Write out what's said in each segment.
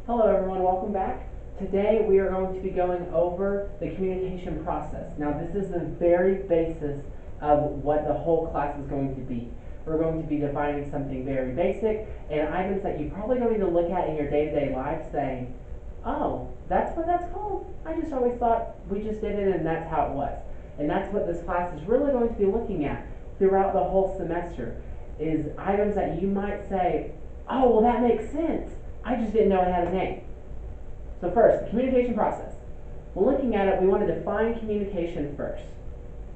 Hello everyone, welcome back. Today we are going to be going over the communication process. Now this is the very basis of what the whole class is going to be. We're going to be defining something very basic and items that you're probably going to look at in your day-to-day life saying, oh, that's what that's called? I just always thought we just did it and that's how it was. And that's what this class is really going to be looking at throughout the whole semester, is items that you might say, oh, well that makes sense. I just didn't know it had a name. So first, the communication process. When looking at it, we want to define communication first.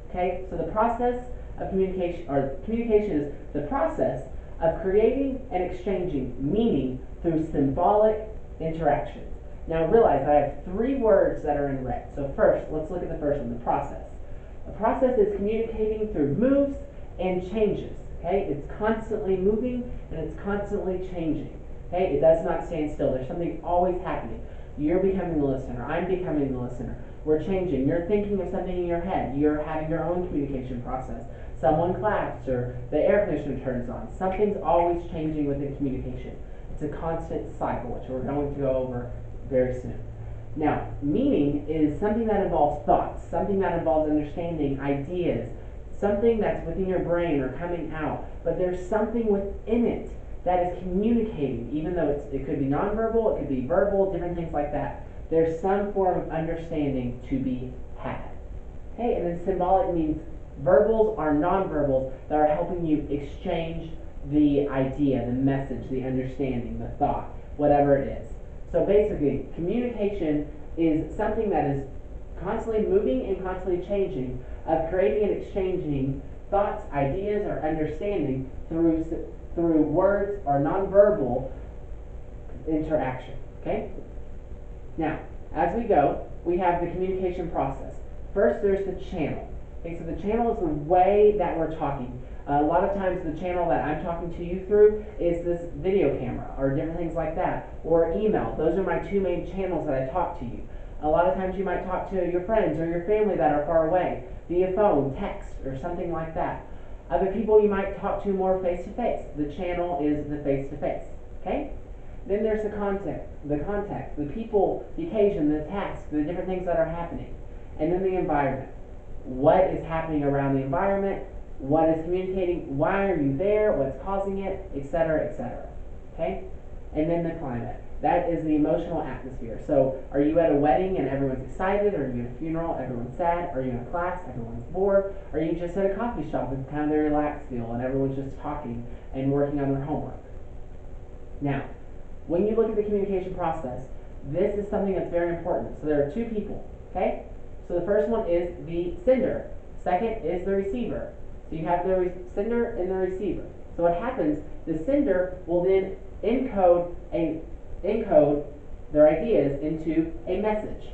Okay, so the process of communication, or communication is the process of creating and exchanging meaning through symbolic interactions. Now realize I have three words that are in red. So first, let's look at the first one, the process. A process is communicating through moves and changes. Okay, it's constantly moving and it's constantly changing. Okay, it does not stand still. There's something always happening. You're becoming the listener. I'm becoming the listener. We're changing. You're thinking of something in your head. You're having your own communication process. Someone claps or the air conditioner turns on. Something's always changing within communication. It's a constant cycle, which we're going to go over very soon. Now, meaning is something that involves thoughts, something that involves understanding, ideas, something that's within your brain or coming out, but there's something within it that is communicating, even though it could be nonverbal, it could be verbal, different things like that. There's some form of understanding to be had. Okay, and then symbolic means verbals are nonverbals that are helping you exchange the idea, the message, the understanding, the thought, whatever it is. So basically, communication is something that is constantly moving and constantly changing, of creating and exchanging thoughts, ideas, or understanding through words or nonverbal interaction. Okay? Now, as we go, we have the communication process. First, there's the channel. Okay, so the channel is the way that we're talking. A lot of times the channel that I'm talking to you through is this video camera or different things like that, or email. Those are my two main channels that I talk to you. A lot of times you might talk to your friends or your family that are far away via phone, text, or something like that. Other people you might talk to more face-to-face. The channel is the face-to-face. Okay? Then there's the context, the people, the occasion, the task, the different things that are happening. And then the environment. What is happening around the environment? What is communicating? Why are you there? What's causing it? Etc., etc. Okay? And then the climate. That is the emotional atmosphere. So, are you at a wedding and everyone's excited? Are you at a funeral, everyone's sad? Are you in a class, everyone's bored? Are you just at a coffee shop with kind of the relaxed feel and everyone's just talking and working on their homework? Now, when you look at the communication process, this is something that's very important. So there are two people, okay? So the first one is the sender. Second is the receiver. So you have the sender and the receiver. So what happens, the sender will then encode their ideas into a message.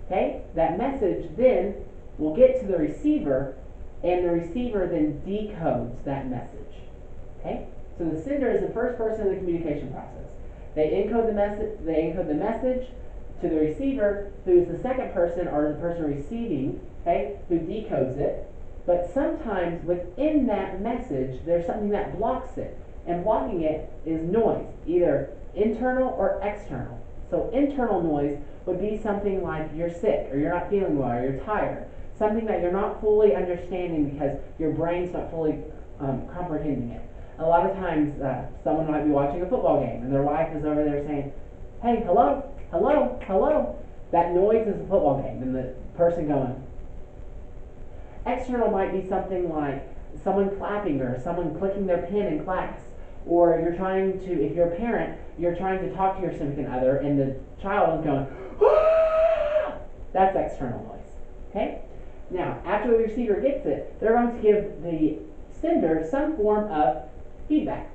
Okay? That message then will get to the receiver, and the receiver then decodes that message. Okay? So the sender is the first person in the communication process. They encode the message to the receiver, who is the second person or the person receiving, okay, who decodes it. But sometimes within that message, there's something that blocks it. And blocking it is noise, either internal or external. So internal noise would be something like you're sick, or you're not feeling well, or you're tired. Something that you're not fully understanding because your brain's not fully comprehending it. A lot of times, someone might be watching a football game, and their wife is over there saying, hey, hello, hello, hello. That noise is a football game, and the person going. External might be something like someone clapping or someone clicking their pen in class. Or you're trying to, if you're a parent, you're trying to talk to your significant other and the child is going, ah! That's external noise. Okay? Now, after the receiver gets it, they're going to give the sender some form of feedback.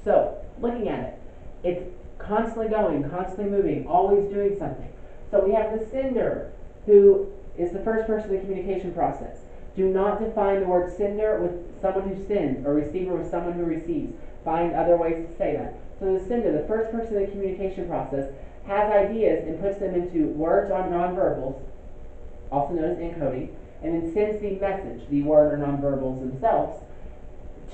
So, looking at it, it's constantly going, constantly moving, always doing something. So we have the sender, who is the first person in the communication process. Do not define the word sender with someone who sends or receiver with someone who receives. Find other ways to say that. So the sender, the first person in the communication process, has ideas and puts them into words or nonverbals, also known as encoding, and then sends the message, the word or nonverbals themselves,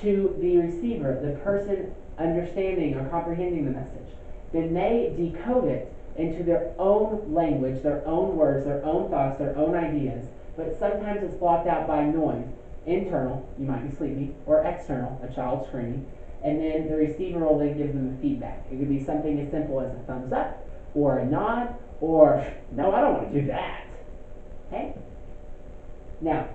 to the receiver, the person understanding or comprehending the message. then they decode it into their own language, their own words, their own thoughts, their own ideas, but sometimes it's blocked out by noise. Internal, you might be sleepy, or external, a child screaming, and then the receiver will then give them the feedback. It could be something as simple as a thumbs up, or a nod, or, no, I don't want to do that. Okay? Now,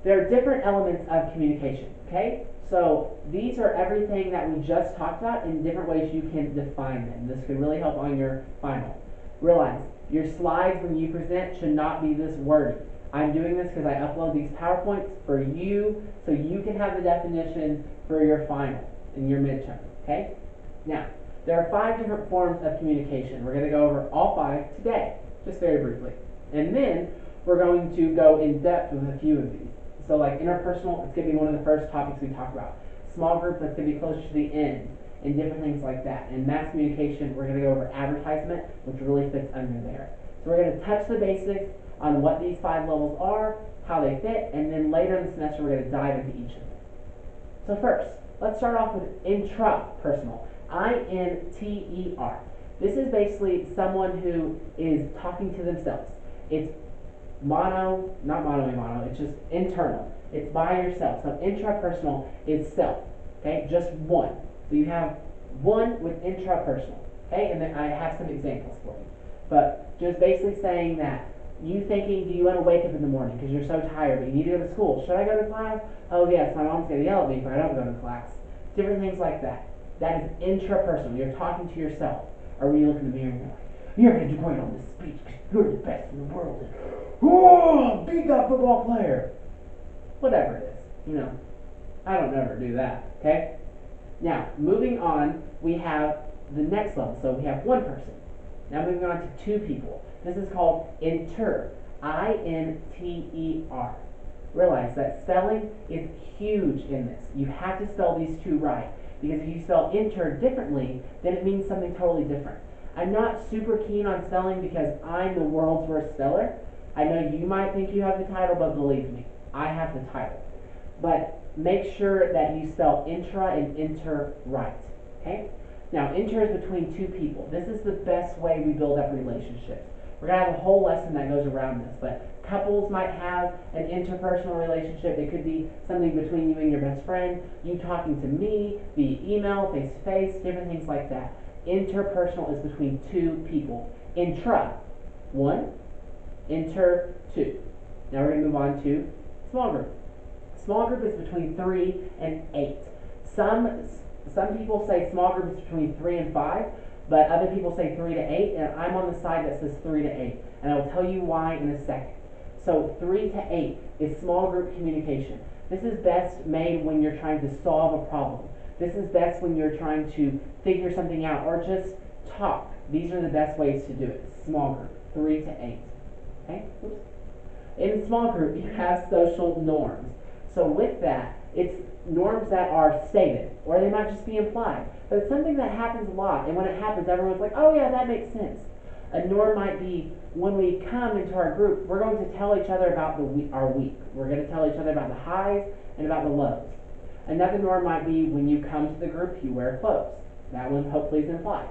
there are different elements of communication, okay? So these are everything that we just talked about in different ways you can define them. This could really help on your final. Realize, your slides when you present should not be this wordy. I'm doing this because I upload these PowerPoints for you so you can have the definition for your final in your midterm, okay? Now, there are 5 different forms of communication. We're going to go over all 5 today, just very briefly. And then we're going to go in depth with a few of these. So like interpersonal, it's going to be one of the first topics we talk about. Small group, that's going to be closer to the end, and different things like that. And mass communication, we're going to go over advertisement, which really fits under there. So we're going to touch the basics on what these 5 levels are, how they fit, and then later in the semester we're going to dive into each of them. So first, let's start off with intrapersonal. I-N-T-E-R. This is basically someone who is talking to themselves. It's not mono, it's just internal. It's by yourself. So intrapersonal is self, okay? Just one. So you have one with intrapersonal, okay? And then I have some examples for you. But just basically saying that you thinking, do you want to wake up in the morning because you're so tired, but you need to go to school. Should I go to class? Oh yes, my mom's going to yell at me if I don't go to class. Different things like that. That is intrapersonal. You're talking to yourself. Or when you look in the mirror and you're like, you're going to do great on this speech because you're the best in the world. And, oh, beat that football player. Whatever it is, I don't ever do that, okay? Now, moving on, we have the next level. So we have one person. Now moving on to 2 people. This is called inter. I-N-T-E-R. Realize that spelling is huge in this. You have to spell these 2 right. Because if you spell inter differently, then it means something totally different. I'm not super keen on spelling because I'm the world's worst speller. I know you might think you have the title, but believe me, I have the title. But make sure that you spell intra and inter right. Okay? Now, inter is between 2 people. This is the best way we build up relationships. We're going to have a whole lesson that goes around this, but couples might have an interpersonal relationship. It could be something between you and your best friend, you talking to me via email, face-to-face, different things like that. Interpersonal is between 2 people. Intra, 1. Inter, 2. Now we're going to move on to small group. Small group is between 3 and 8. Some people say small group is between 3 and 5, but other people say 3 to 8, and I'm on the side that says 3 to 8, and I will tell you why in a second. So 3 to 8 is small group communication. This is best made when you're trying to solve a problem. This is best when you're trying to figure something out or just talk. These are the best ways to do it. Small group, 3 to 8. Okay? In small group, you have social norms. So with that, it's norms that are stated, or they might just be implied. But it's something that happens a lot, and when it happens, everyone's like, oh yeah, that makes sense. A norm might be, when we come into our group, we're going to tell each other about our week. We're going to tell each other about the highs and about the lows. Another norm might be, when you come to the group, you wear clothes. That one hopefully is implied.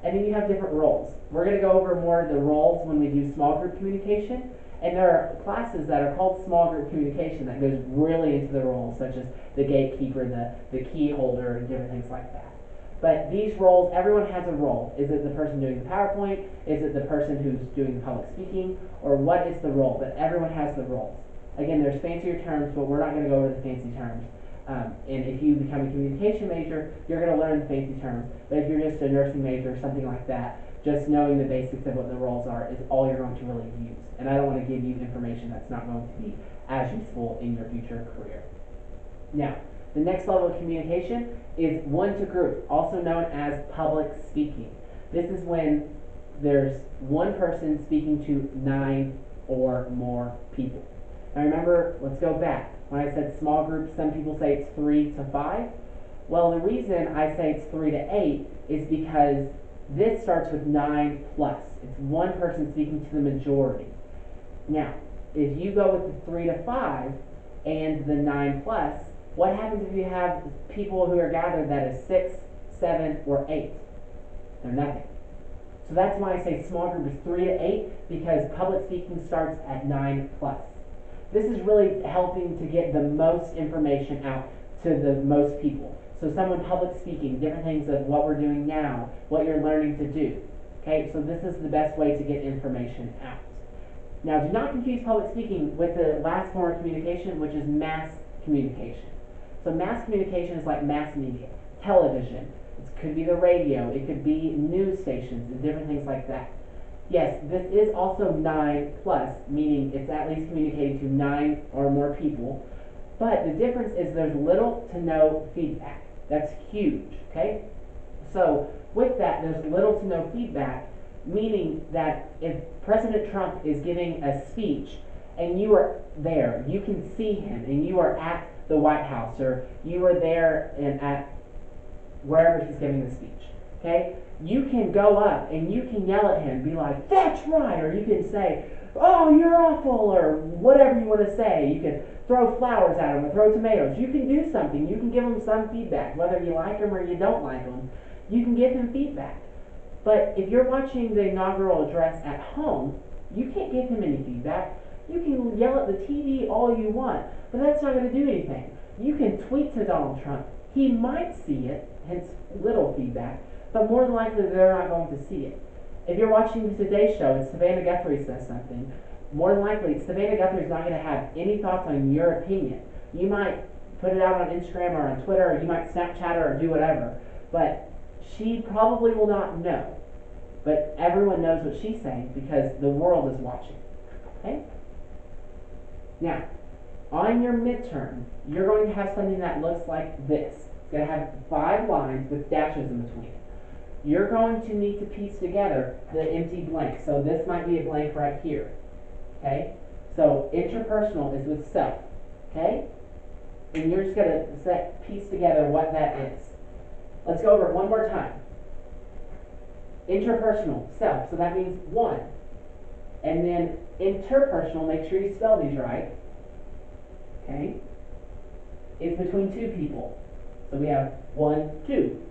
And then you have different roles. We're going to go over more of the roles when we do small group communication. And there are classes that are called small group communication that goes really into the roles, such as the gatekeeper, the key holder, and different things like that. But these roles, everyone has a role. Is it the person doing the PowerPoint? Is it the person who's doing the public speaking? Or what is the role? But everyone has the roles. Again, there's fancier terms, but we're not going to go over the fancy terms. And if you become a communication major, you're going to learn the fancy terms. But if you're just a nursing major or something like that, just knowing the basics of what the roles are is all you're going to really use. And I don't want to give you information that's not going to be as useful in your future career. Now, the next level of communication is one-to-group, also known as public speaking. This is when there's one person speaking to 9 or more people. Now remember, let's go back. When I said small groups, some people say it's 3 to 5. Well, the reason I say it's 3 to 8 is because this starts with 9 plus. It's one person speaking to the majority. Now, if you go with the 3 to 5 and the 9 plus, what happens if you have people who are gathered that is 6, 7, or 8? They're nothing. So that's why I say small group is 3 to 8, because public speaking starts at 9 plus. This is really helping to get the most information out to the most people. So someone public speaking, different things of what we're doing now, what you're learning to do. Okay, so this is the best way to get information out. Now, do not confuse public speaking with the last form of communication, which is mass communication. So mass communication is like mass media, television. It could be the radio, it could be news stations and different things like that. Yes, this is also 9 plus, meaning it's at least communicating to 9 or more people. But the difference is there's little to no feedback. That's huge, okay? So with that, there's little to no feedback, meaning that if President Trump is giving a speech and you are there, you can see him, and you are at the White House, or you are there and at wherever he's giving the speech, okay? You can go up and you can yell at him, be like, that's right, or you can say, oh, you're awful, or whatever you want to say. You can throw flowers at him or throw tomatoes. You can do something. You can give him some feedback, whether you like him or you don't like him. You can give him feedback. But if you're watching the inaugural address at home, you can't give him any feedback. You can yell at the TV all you want, but that's not going to do anything. You can tweet to Donald Trump. He might see it, hence little feedback, but more than likely they're not going to see it. If you're watching the Today Show and Savannah Guthrie says something, more than likely Savannah Guthrie is not going to have any thoughts on your opinion. You might put it out on Instagram or on Twitter, or you might Snapchat her or do whatever, but she probably will not know. But everyone knows what she's saying because the world is watching. Okay? Now, on your midterm, you're going to have something that looks like this. It's going to have 5 lines with dashes in between it. You're going to need to piece together the empty blank. So this might be a blank right here. Okay? So interpersonal is with self. Okay? And you're just going to piece together what that is. Let's go over it one more time. Interpersonal, self, so that means 1. And then interpersonal, make sure you spell these right. Okay? It's between 2 people. So we have 1, 2.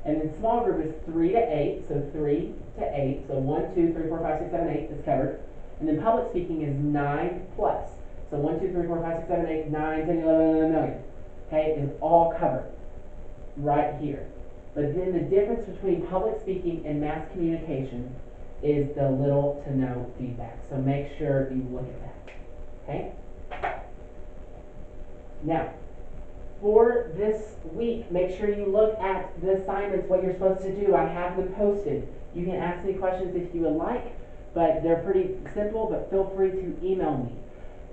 And then small group is 3 to 8, so 3 to 8. So 1, 2, 3, 4, 5, 6, 7, 8 is covered. And then public speaking is 9 plus. So 1, 2, 3, 4, 5, 6, 7, 8, 9, 10, 11 million. Okay, is all covered right here. But then the difference between public speaking and mass communication is the little to no feedback. So make sure you look at that. Okay? Now, for this week, make sure you look at the assignments, what you're supposed to do. I have them posted. You can ask me questions if you would like, but they're pretty simple, but feel free to email me.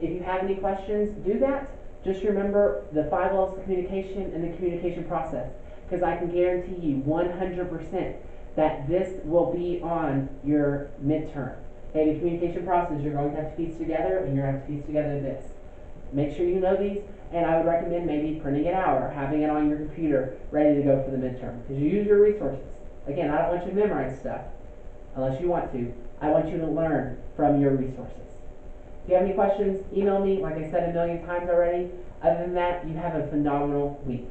If you have any questions, do that. Just remember the 5 levels of communication and the communication process, because I can guarantee you 100% that this will be on your midterm. Okay, the communication process, you're going to have to piece together, and you're going to have to piece together this. Make sure you know these, and I would recommend maybe printing it out or having it on your computer ready to go for the midterm, because you use your resources. Again, I don't want you to memorize stuff unless you want to. I want you to learn from your resources. If you have any questions, email me, like I said a million times already. Other than that, you have a phenomenal week.